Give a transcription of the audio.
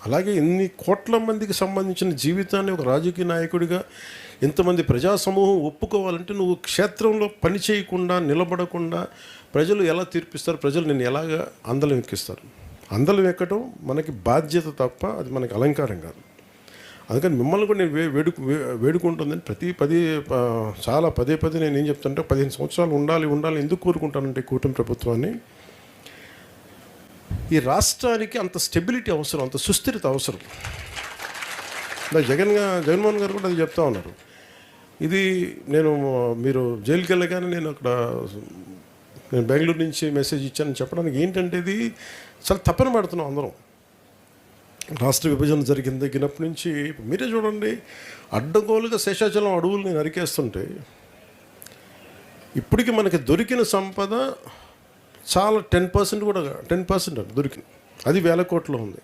అలాగే ఇన్ని కోట్ల మందికి సంబంధించిన జీవితాన్ని ఒక రాజకీయ నాయకుడిగా ఇంతమంది ప్రజా సమూహం ఒప్పుకోవాలంటే నువ్వు క్షేత్రంలో పని చేయకుండా నిలబడకుండా ప్రజలు ఎలా తీర్పిస్తారు, ప్రజలు నేను ఎలాగా అందలం ఎక్కిస్తారు. అందలం ఎక్కడం మనకి బాధ్యత తప్ప అది మనకి అలంకారం కాదు. అందుకని మిమ్మల్ని కూడా నేను వేడుకుంటుందని చాలా పదే నేను ఏం చెప్తానంటే 15 సంవత్సరాలు ఉండాలి ఎందుకు కోరుకుంటానంటే కూటమి ప్రభుత్వాన్ని, ఈ రాష్ట్రానికి అంత స్టెబిలిటీ అవసరం, అంత సుస్థిరత అవసరం. జగన్మోహన్ గారు కూడా అది చెప్తా ఉన్నారు. ఇది మీరు జైలుకి వెళ్ళగానే నేను బెంగళూరు నుంచి మెసేజ్ ఇచ్చానని చెప్పడానికి ఏంటంటే ఇది చాలా తప్పన పడుతున్నాం అందరం. రాష్ట్ర విభజన జరిగిన దగ్గరప్పటి నుంచి మీరే చూడండి, అడ్డగోలుగా శేషాచలం అడవుల్ని నరికేస్తుంటే ఇప్పటికీ మనకి దొరికిన సంపద చాలా 10% దొరికింది. అది 1000 కోట్లు ఉంది.